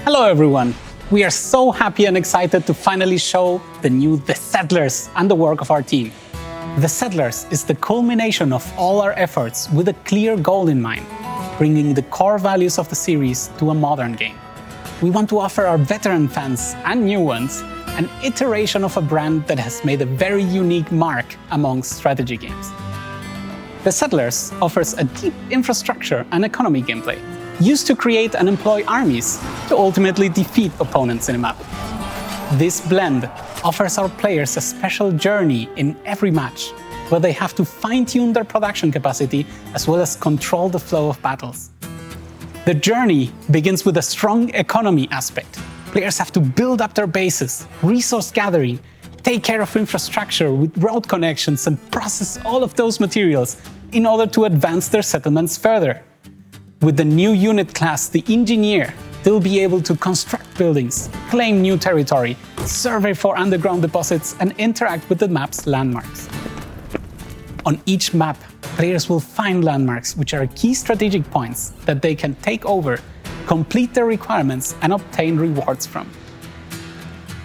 Hello everyone! We are so happy and excited to finally show the new The Settlers and the work of our team. The Settlers is the culmination of all our efforts with a clear goal in mind, bringing the core values of the series to a modern game. We want to offer our veteran fans and new ones an iteration of a brand that has made a very unique mark amongst strategy games. The Settlers offers a deep infrastructure and economy gameplay, used to create and employ armies to ultimately defeat opponents in a map. This blend offers our players a special journey in every match, where they have to fine-tune their production capacity as well as control the flow of battles. The journey begins with a strong economy aspect. Players have to build up their bases, resource gathering, take care of infrastructure with road connections and process all of those materials in order to advance their settlements further. With the new unit class, the Engineer, they'll be able to construct buildings, claim new territory, survey for underground deposits, and interact with the map's landmarks. On each map, players will find landmarks which are key strategic points that they can take over, complete their requirements, and obtain rewards from.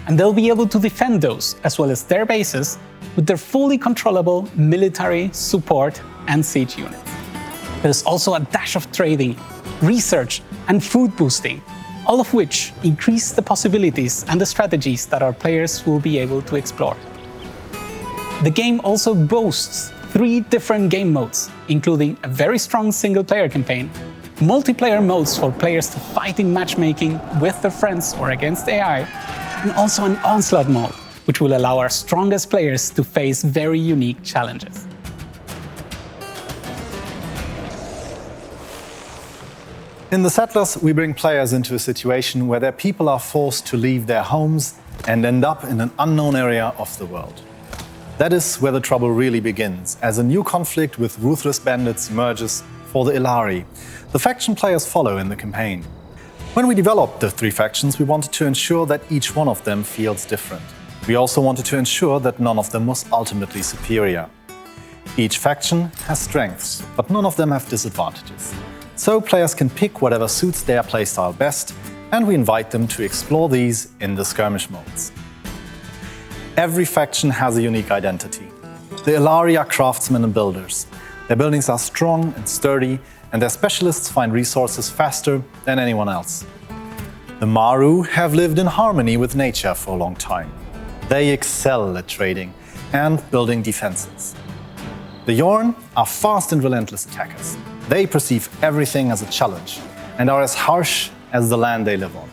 And they'll be able to defend those, as well as their bases, with their fully controllable military, support, and siege units. There's also a dash of trading, research, and food boosting, all of which increase the possibilities and the strategies that our players will be able to explore. The game also boasts 3 different game modes, including a very strong single-player campaign, multiplayer modes for players to fight in matchmaking with their friends or against AI, and also an onslaught mode, which will allow our strongest players to face very unique challenges. In The Settlers, we bring players into a situation where their people are forced to leave their homes and end up in an unknown area of the world. That is where the trouble really begins, as a new conflict with ruthless bandits emerges for the Illari, the faction players follow in the campaign. When we developed the 3 factions, we wanted to ensure that each one of them feels different. We also wanted to ensure that none of them was ultimately superior. Each faction has strengths, but none of them have disadvantages. So players can pick whatever suits their playstyle best, and we invite them to explore these in the skirmish modes. Every faction has a unique identity. The Illari are craftsmen and builders. Their buildings are strong and sturdy, and their specialists find resources faster than anyone else. The Maru have lived in harmony with nature for a long time. They excel at trading and building defenses. The Yorn are fast and relentless attackers. They perceive everything as a challenge and are as harsh as the land they live on.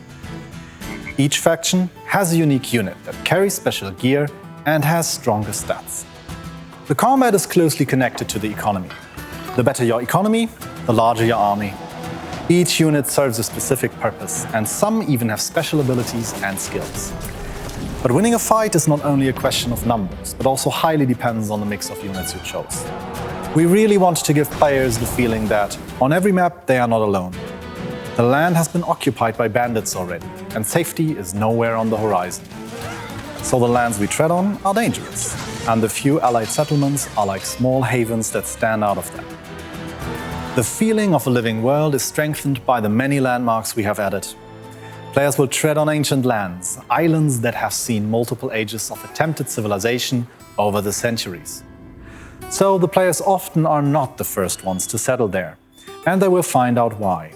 Each faction has a unique unit that carries special gear and has stronger stats. The combat is closely connected to the economy. The better your economy, the larger your army. Each unit serves a specific purpose, and some even have special abilities and skills. But winning a fight is not only a question of numbers, but also highly depends on the mix of units you chose. We really want to give players the feeling that, on every map, they are not alone. The land has been occupied by bandits already, and safety is nowhere on the horizon. So the lands we tread on are dangerous, and the few allied settlements are like small havens that stand out of them. The feeling of a living world is strengthened by the many landmarks we have added. Players will tread on ancient lands, islands that have seen multiple ages of attempted civilization over the centuries. So the players often are not the first ones to settle there, and they will find out why.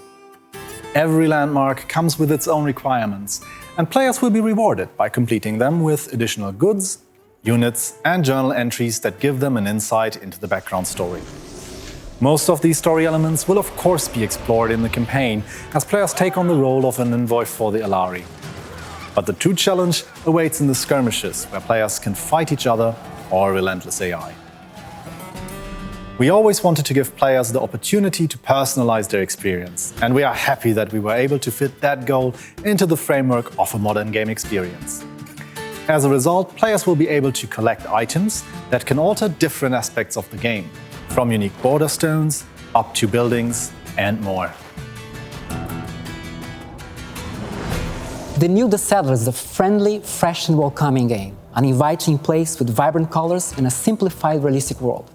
Every landmark comes with its own requirements, and players will be rewarded by completing them with additional goods, units, and journal entries that give them an insight into the background story. Most of these story elements will of course be explored in the campaign, as players take on the role of an envoy for the Illari. But the true challenge awaits in the skirmishes, where players can fight each other or relentless AI. We always wanted to give players the opportunity to personalize their experience, and we are happy that we were able to fit that goal into the framework of a modern game experience. As a result, players will be able to collect items that can alter different aspects of the game, from unique border stones up to buildings and more. The new The Settlers is a friendly, fresh and welcoming game, an inviting place with vibrant colors and a simplified, realistic world.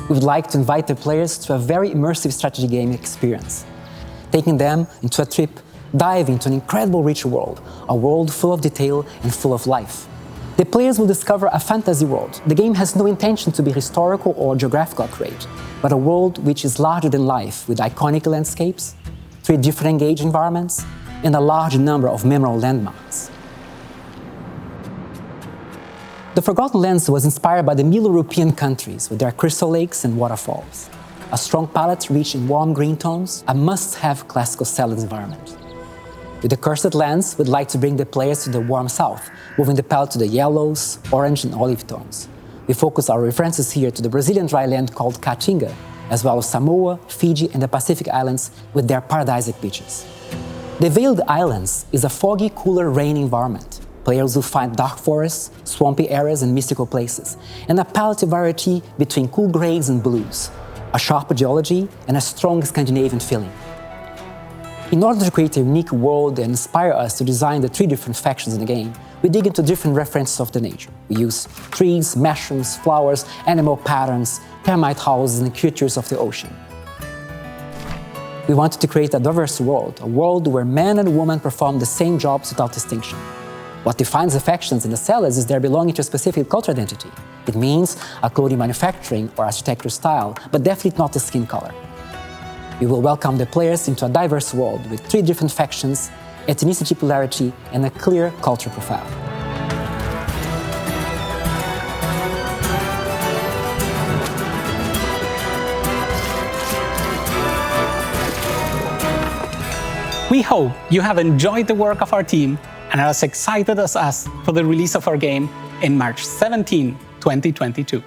We would like to invite the players to a very immersive strategy game experience, taking them into a trip dive into an incredible rich world, a world full of detail and full of life. The players will discover a fantasy world. The game has no intention to be historical or geographical accurate, but a world which is larger than life, with iconic landscapes, 3 different engaged environments, and a large number of memorable landmarks. The Forgotten Lands was inspired by the Middle European countries with their crystal lakes and waterfalls. A strong palette rich in warm green tones, a must-have classical salad environment. With the Cursed Lands, we'd like to bring the players to the warm south, moving the palette to the yellows, orange and olive tones. We focus our references here to the Brazilian dry land called Caatinga, as well as Samoa, Fiji and the Pacific Islands with their paradisic beaches. The Veiled Islands is a foggy, cooler rain environment. Players will find dark forests, swampy areas and mystical places, and a palette variety between cool grays and blues, a sharp geology and a strong Scandinavian feeling. In order to create a unique world and inspire us to design the 3 different factions in the game, we dig into different references of the nature. We use trees, mushrooms, flowers, animal patterns, termite houses and creatures of the ocean. We wanted to create a diverse world, a world where man and woman perform the same jobs without distinction. What defines the factions and the sellers is their belonging to a specific cultural identity. It means a clothing manufacturing or architecture style, but definitely not the skin color. We will welcome the players into a diverse world with 3 different factions, ethnicity polarity, and a clear culture profile. We hope you have enjoyed the work of our team and are as excited as us for the release of our game in March 17, 2022.